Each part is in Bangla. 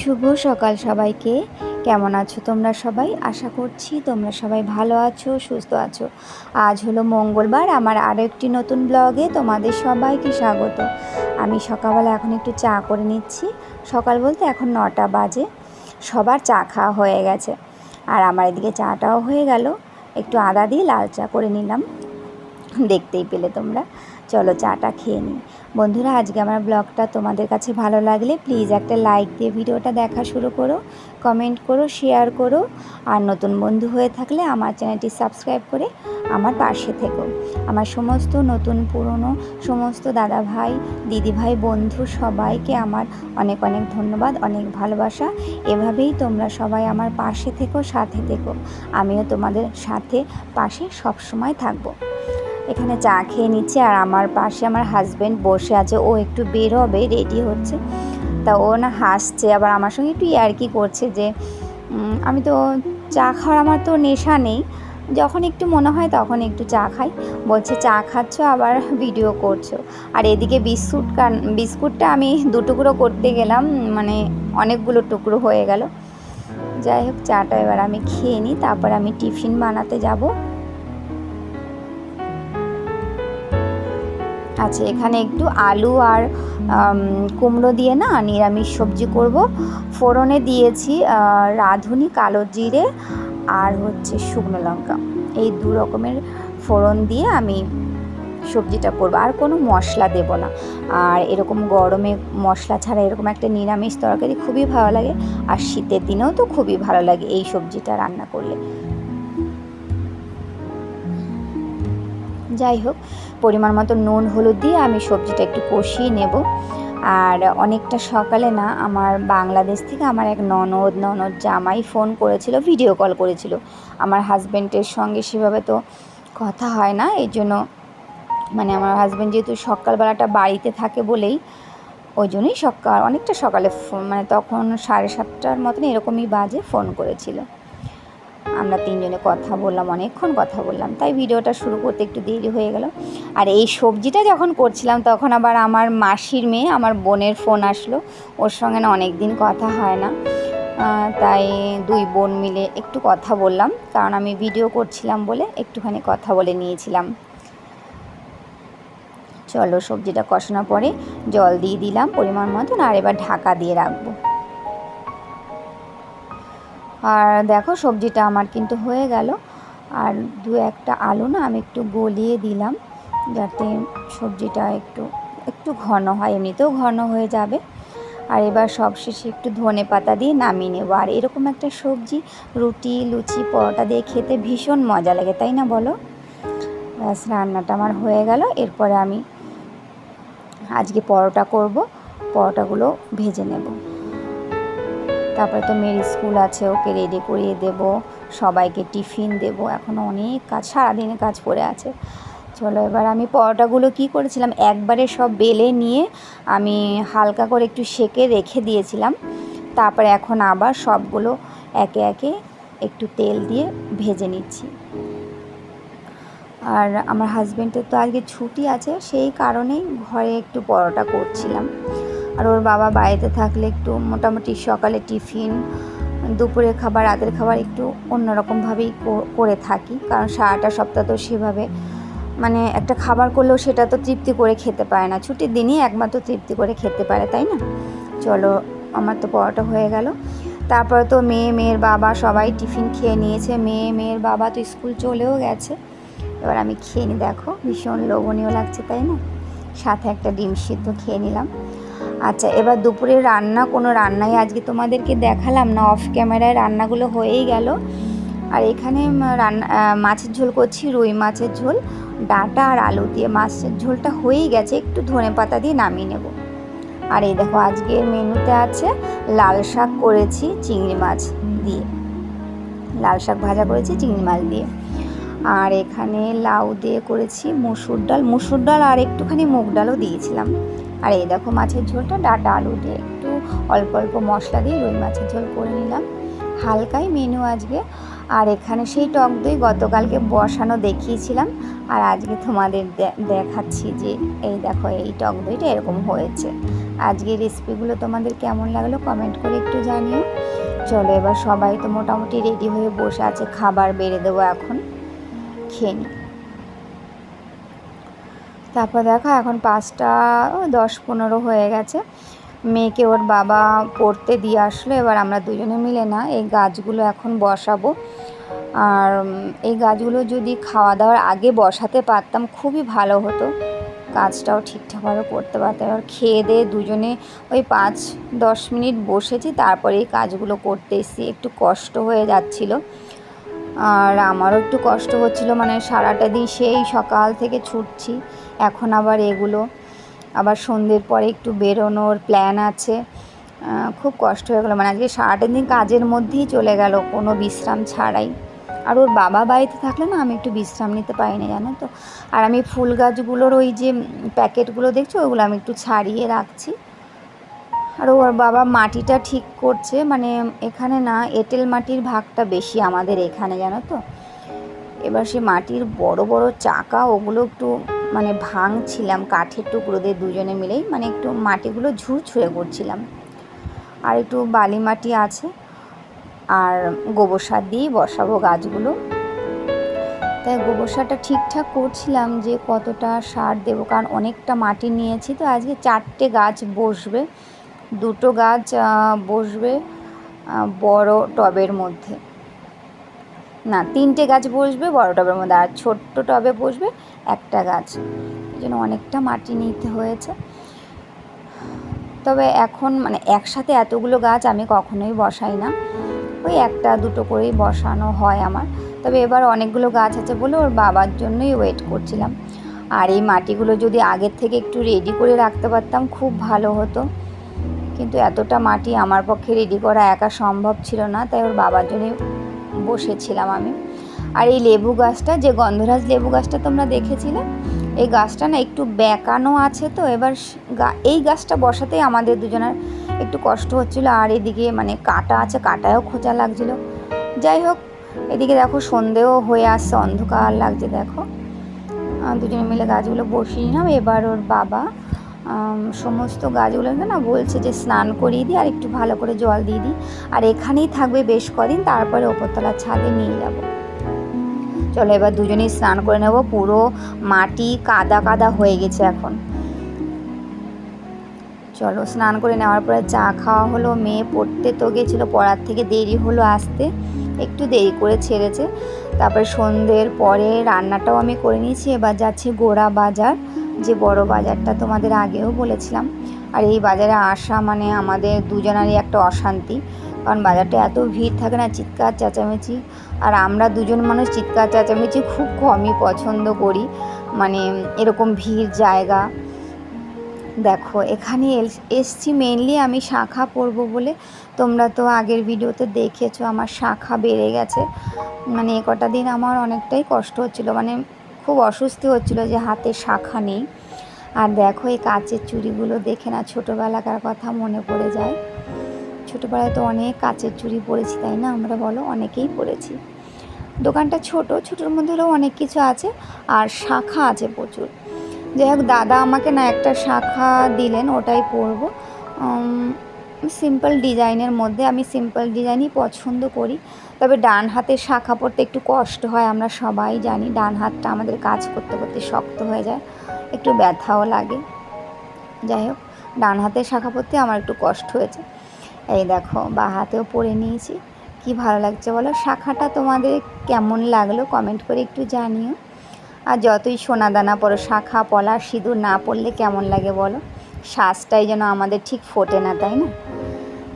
শুভ সকাল সবাইকে। কেমন আছো তোমরা সবাই? আশা করছি তোমরা সবাই ভালো আছো, সুস্থ আছো। আজ হলো মঙ্গলবার, আমার আরও একটি নতুন ব্লগে তোমাদের সবাইকে স্বাগত। আমি সকালবেলা এখন একটু চা করে নিচ্ছি। সকাল বলতে এখন 9টা বাজে। সবার চা খাওয়া হয়ে গেছে, আর আমার এদিকে চাটাও হয়ে গেল। একটু আদা দিয়ে লাল চা করে নিলাম, দেখতেই পেলে তোমরা। চলো চাটা খেয়ে নিই। বন্ধুরা, আজকে আমার ব্লগটা তোমাদের কাছে ভালো লাগলে প্লিজ একটা লাইক দিয়ে ভিডিওটা দেখা শুরু করো, কমেন্ট করো, শেয়ার করো। আর নতুন বন্ধু হয়ে থাকলে আমার চ্যানেলটি সাবস্ক্রাইব করে আমার পাশে থেকো। আমার সমস্ত নতুন পুরনো সমস্ত দাদা ভাই, দিদি ভাই, বন্ধু সবাইকে আমার অনেক অনেক ধন্যবাদ, অনেক ভালোবাসা। এভাবেই তোমরা সবাই আমার পাশে থেকো, সাথে থেকো। আমিও তোমাদের সাথে পাশে সবসময় থাকবো। এখানে চা খেয়ে নিচ্ছে, আর আমার পাশে আমার হাজব্যান্ড বসে আছে। ও একটু বের হবে, রেডি হচ্ছে। তা ও না হাসছে, আবার আমার সঙ্গে একটু ইয়ার্কি করছে যে আমি তো চা খাওয়ার আমার তো নেশা নেই, যখন একটু মনে হয় তখন একটু চা খাই। বলছে চা খাচ্ছ আবার ভিডিও করছো। আর এদিকে বিস্কুটটা আমি 2 টুকরো করতে গেলাম, মানে অনেকগুলো টুকরো হয়ে গেল। যাই হোক, চাটা এবার আমি খেয়ে নিই, তারপর আমি টিফিন বানাতে যাব। আচ্ছা, এখানে একটু আলু আর কুমড়ো দিয়ে না নিরামিষ সবজি করব। ফোড়নে দিয়েছি রাঁধুনি, কালো জিরে আর হচ্ছে শুকনো লঙ্কা, এই 2 রকমের ফোড়ন দিয়ে আমি সবজিটা করব। আর কোনো মশলা দেব না। আর এরকম গরমে মশলা ছাড়া এরকম একটা নিরামিষ তরকারি খুবই ভালো লাগে। আর শীতের দিনেও তো খুবই ভালো লাগে এই সবজিটা রান্না করলে। যাই হোক, পরিমাণ মতো নুন হলুদ দিয়ে আমি সবজিটা একটু কষিয়ে নেব। আর অনেকটা সকালে না আমার বাংলাদেশ থেকে আমার এক ননদ জামাই ফোন করেছিল, ভিডিও কল করেছিল। আমার হাজব্যান্ডের সঙ্গে সেভাবে তো কথা হয় না, এই জন্য মানে আমার হাজব্যান্ড যেহেতু সকালবেলাটা বাড়িতে থাকে বলেই ওই জন্যই অনেকটা সকালে ফোন, মানে তখন 7:30টার মতন এরকমই বাজে, ফোন করেছিল। আমরা 3 জনে কথা বললাম, অনেকক্ষণ কথা বললাম, তাই ভিডিওটা শুরু করতে একটু দেরি হয়ে গেল। আর এই সবজিটা যখন করছিলাম তখন আবার আমার মাসির মেয়ে, আমার বোনের ফোন আসলো। ওর সঙ্গে না অনেক দিন কথা হয় না, তাই 2 বোন মিলে একটু কথা বললাম, কারণ আমি ভিডিও করছিলাম বলে একটুখানি কথা বলে নিয়েছিলাম। চলো, সবজিটা কষানোর পরে জল দিয়ে দিলাম পরিমাণ মতন, আর এবার ঢাকা দিয়ে রাখবো। আর দেখো, সবজিটা আমার কিন্তু হয়ে গেল। আর 2-1টা আলু না আমি একটু গলিয়ে দিলাম, যাতে সবজিটা একটু ঘন হয়, এমনিতেও ঘন হয়ে যাবে। আর এবার সবশেষে একটু ধনেপাতা দিয়ে নামিয়ে নেব। আর এরকম একটা সবজি রুটি, লুচি, পরোটা দিয়ে খেতে ভীষণ মজা লাগে, তাই না বলো? ব্যাস, রান্নাটা আমার হয়ে গেল। এরপরে আমি আজকে পরোটা করব, পরোটাগুলো ভেজে নেব। তারপরে তো মেয়ের স্কুল আছে, ওকে রেডি করিয়ে দেব, সবাইকে টিফিন দেব। এখনও অনেক কাজ, সারাদিনের কাজ পড়ে আছে। চলো, এবার আমি পরোটাগুলো কি করেছিলাম, একবারে সব বেলে নিয়ে আমি হালকা করে একটু সেঁকে রেখে দিয়েছিলাম। তারপরে এখন আবার সবগুলো একে একে একটু তেল দিয়ে ভেজে নিচ্ছি। আর আমার হাজব্যান্ডের তো আজকে ছুটি আছে, সেই কারণেই ঘরে একটু পরোটা করছিলাম। আর ওর বাবা বাড়িতে থাকলে একটু মোটামুটি সকালে টিফিন, দুপুরের খাবার, রাতের খাবার একটু অন্যরকমভাবেই করে থাকি, কারণ সারাটা সপ্তাহ তো সেভাবে মানে একটা খাবার করলেও সেটা তো তৃপ্তি করে খেতে পারে না। ছুটির দিনই একমাত্র তৃপ্তি করে খেতে পারে, তাই না? চলো, আমার তো পরোটা হয়ে গেল। তারপরে তো মেয়ের বাবা সবাই টিফিন খেয়ে নিয়েছে। মেয়ের বাবা তো স্কুল চলেও গেছে। এবার আমি খেয়ে নিই। দেখো, ভীষণ লোভনীয় লাগছে, তাই না? সাথে একটা ডিম সিদ্ধ খেয়ে নিলাম। আচ্ছা, এবার দুপুরের কোনো রান্নাই আজকে তোমাদেরকে দেখালাম না, অফ ক্যামেরায় রান্নাগুলো হয়েই গেল। আর এখানে মাছের ঝোল করছি, রুই মাছের ঝোল, ডাঁটা আর আলু দিয়ে। মাছের ঝোলটা হয়েই গেছে, একটু ধনেপাতা দিয়ে নামিয়ে নেব। আর এই দেখো, আজকের মেনুতে আছে লাল শাক করেছি চিংড়ি মাছ দিয়ে, লাল শাক ভাজা করেছি চিংড়ি মাছ দিয়ে। আর এখানে লাউ দিয়ে করেছি মুসুর ডাল আর একটুখানি মুগ ডালও দিয়েছিলাম। আর এই দেখো, মাছের ঝোলটা ডাঁটা আলু দিয়ে একটু অল্প অল্প মশলা দিয়ে রুই মাছের ঝোল করে নিলাম। হালকাই মেনু আজকে। আর এখানে সেই টক দই গতকালকে বসানো দেখিয়েছিলাম, আর আজকে তোমাদের দেখাচ্ছি যে এই দেখো, এই টক দইটা এরকম হয়েছে। আজকের রেসিপিগুলো তোমাদের কেমন লাগলো কমেন্ট করে একটু জানিও। চলো এবার সবাই তো মোটামুটি রেডি হয়ে বসে আছে, খাবার বেড়ে দেবো এখন, খেয়ে নিই। তারপর দেখো এখন 5:10-15 হয়ে গেছে। মেয়েকে ওর বাবা পড়তে দিয়ে আসলো, এবার আমরা দুজনে মিলে না এই গাছগুলো এখন বসাবো। আর এই গাছগুলো যদি খাওয়া দাওয়ার আগে বসাতে পারতাম খুবই ভালো হতো, কাজটাও ঠিকঠাকভাবে করতে পারতাম। এবার খেয়ে দিয়ে দুজনে ওই 5-10 মিনিট বসেছি, তারপরে এই কাজগুলো করতে এসেছি। একটু কষ্ট হয়ে যাচ্ছিলো, আর আমারও একটু কষ্ট হচ্ছিলো, মানে সারাটা দিন সেই সকাল থেকে ছুটছি, এখন আবার এগুলো, আবার সন্ধ্যের পরে একটু বেরোনোর প্ল্যান আছে। খুব কষ্ট হয়ে গেলো, মানে আজকে সারাটা দিন কাজের মধ্যেই চলে গেল, কোনো বিশ্রাম ছাড়াই। আর ওর বাবা বাড়িতে থাকলে না আমি একটু বিশ্রাম নিতে পারি না, জানো তো। আর আমি ফুল গাছগুলোর ওই যে প্যাকেটগুলো দেখছো ওগুলো আমি একটু ছাড়িয়ে রাখছি। আর ওর বাবা মাটিটা ঠিক করছে, মানে এখানে না এঁটেল মাটির ভাগটা বেশি আমাদের এখানে, জানো তো। এবার সে মাটির বড় বড় চাকা ওগুলো একটু মানে ভাঙছিলাম কাঠের টুকরো দিয়ে দুজনে মিলেই, মানে একটু মাটিগুলো ঝুরঝুরে করছিলাম। আর একটু বালি মাটি আছে, আর গোবর সার দিয়েই বসাবো গাছগুলো। তাই গোবর সারটা ঠিকঠাক করছিলাম যে কতটা সার দেবো, কারণ অনেকটা মাটি নিয়েছি তো। আজকে 4টে গাছ বসবে, 2টো গাছ বসবে বড় টবের মধ্যে, না 3টে গাছ বসবে বড় টবের মধ্যে, আর ছোট্ট টবে বসবে একটা গাছ। এই জন্য অনেকটা মাটি নিতে হয়েছে। তবে এখন মানে একসাথে এতগুলো গাছ আমি কখনোই বসাই না, ওই 1-2টো করেই বসানো হয় আমার। তবে এবার অনেকগুলো গাছ আছে বলে ওর বাবার জন্যই ওয়েট করছিলাম। আর এই মাটিগুলো যদি আগের থেকে একটু রেডি করে রাখতে পারতাম খুব ভালো হতো, কিন্তু এতটা মাটি আমার পক্ষে রেডি করা একা সম্ভব ছিল না, তাই ওর বাবার জন্যই বসেছিলাম আমি। আর এই লেবু গাছটা, যে গন্ধরাজ লেবু গাছটা তোমরা দেখেছিলে, এই গাছটা না একটু বেঁকানো আছে তো, এবার এই গাছটা বসাতেই আমাদের দুজনের একটু কষ্ট হচ্ছিলো। আর এদিকে মানে কাটা আছে, কাটায়ও খোঁচা লাগছিলো। যাই হোক, এদিকে দেখো সন্ধেও হয়ে আসছে, অন্ধকার লাগছে দেখো। দুজনে মিলে গাছগুলো বসিয়ে নিলাম। এবার ওর বাবা সমস্ত গাছগুলোকে না বলছে যে স্নান করিয়ে দিই আর একটু ভালো করে জল দিয়ে দিই, আর এখানেই থাকবে বেশ কদিন, তারপরে ওপরতলার ছাদে নিয়ে যাব। চলো এবার দুজনেই স্নান করে নেব, পুরো মাটি কাদা কাদা হয়ে গেছে এখন। চলো স্নান করে নেওয়ার পরে চা খাওয়া হলো। মেয়ে পড়তে তো গেছিলো, পড়ার থেকে দেরি হলো আসতে, একটু দেরি করে ছেড়েছে। তারপরে সন্ধ্যের পরে রান্নাটাও আমি করে নিয়েছি। এবার যাচ্ছি গোড়া বাজার, যে বড় বাজারটা তোমাদের আগেও বলেছিলাম। আর এই বাজারে আসা মানে আমাদের দুজনারই একটা অশান্তি, কারণ বাজারটা এত ভিড় থাকে না, চিৎকার চেঁচামেচি। আর আমরা দুজন মানুষ চিৎকার চেঁচামেচি খুব কমই পছন্দ করি, মানে এরকম ভিড় জায়গা। দেখো এখানে এসছি মেনলি আমি শাঁখা পরবো বলে। তোমরা তো আগের ভিডিওতে দেখেছো আমার শাঁখা বেড়ে গেছে, মানে এ কটা দিন আমার অনেকটাই কষ্ট হচ্ছিলো, মানে খুব অস্বস্তি হচ্ছিলো যে হাতে শাঁখা নেই। আর দেখো এই কাচের চুড়িগুলো দেখে না ছোটোবেলাকার কথা মনে পড়ে যায়। ছোটোবেলায় তো অনেক কাচের চুড়ি পরেছি, তাই না? আমরা বলো, অনেকেই পরেছি। দোকানটা ছোটোর মধ্যে হলেও অনেক কিছু আছে, আর শাঁখা আছে প্রচুর। যাই হোক, দাদা আমাকে না একটা শাঁখা দিলেন, ওটাই পরবো। সিম্পল ডিজাইনের মধ্যে, আমি সিম্পল ডিজাইনই পছন্দ করি। তবে ডান হাতের শাঁখা পরতে একটু কষ্ট হয়, আমরা সবাই জানি। ডান হাতটা আমাদের কাজ করতে করতে শক্ত হয়ে যায়, একটু ব্যথাও লাগে। যাই হোক, ডান হাতের শাঁখা পরতে আমার একটু কষ্ট হয়েছে। এই দেখো বা হাতেও পরে নিয়েছি, কি ভালো লাগছে বলো। শাঁখাটা তোমাদের কেমন লাগলো কমেন্ট করে একটু জানিও। আর যতই সোনা দানা পরো, শাঁখা পলা সিঁদুর না পরলে কেমন লাগে বলো, সাজটাই যেন আমাদের ঠিক ফোটে না, তাই না?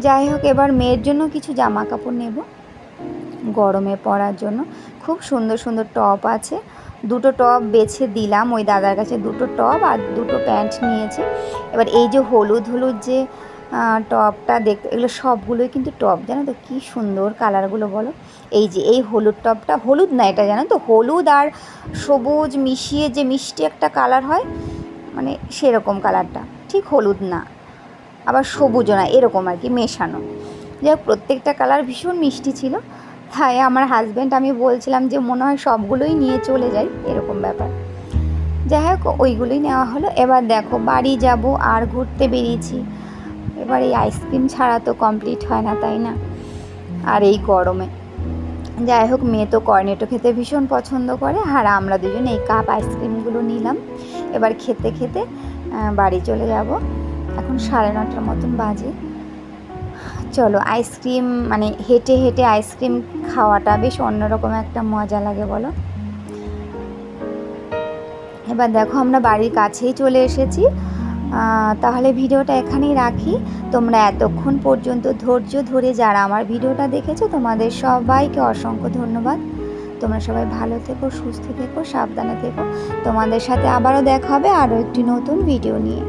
যাই হোক, এবার মেয়ের জন্য কিছু জামা কাপড় নেব গরমে পরার জন্য। খুব সুন্দর সুন্দর টপ আছে, 2টো টপ বেছে দিলাম ওই দাদার কাছে, 2টো টপ আর 2টো প্যান্ট নিয়েছি। এবার এই যে হলুদ হলুদ যে টপটা দেখতে, এগুলো সবগুলোই কিন্তু টপ, জানো তো কী সুন্দর কালারগুলো বলো। এই যে এই হলুদ টপটা, হলুদ না এটা, জানো তো হলুদ আর সবুজ মিশিয়ে যে মিষ্টি একটা কালার হয়, মানে সেরকম কালারটা, ঠিক হলুদ না আবার সবুজও না, এরকম আর কি মেশানো। যাই হোক, প্রত্যেকটা কালার ভীষণ মিষ্টি ছিল। তাই আমার হাজব্যান্ড, আমি বলছিলাম যে মনে হয় সবগুলোই নিয়ে চলে যাই, এরকম ব্যাপার। যাই হোক ওইগুলোই নেওয়া হলো। এবার দেখো বাড়ি যাব আর ঘুরতে বেরিয়েছি। এবার এই আইসক্রিম ছাড়া তো কমপ্লিট হয় না, তাই না? আর এই গরমে যাই হোক, মেয়ে তো কর্নেটো খেতে ভীষণ পছন্দ করে, আর আমরা দুজন এই কাপ আইসক্রিমগুলো নিলাম। এবার খেতে খেতে বাড়ি চলে যাব। এখন 9:30 মতন বাজে। চলো, আইসক্রিম মানে হেঁটে হেঁটে আইসক্রিম খাওয়াটা বেশ অন্যরকম একটা মজা লাগে, বলো। এবার দেখো আমরা বাড়ির কাছেই চলে এসেছি। তাহলে ভিডিওটা এখানেই রাখি। তোমরা এতক্ষণ পর্যন্ত ধৈর্য ধরে যারা আমার ভিডিওটা দেখেছো, তোমাদের সবাইকে অসংখ্য ধন্যবাদ। তোমরা সবাই ভালো থেকো, সুস্থ থেকো, সাবধানে থেকো। তোমাদের সাথে আবারও দেখা হবে আরও একটি নতুন ভিডিও নিয়ে।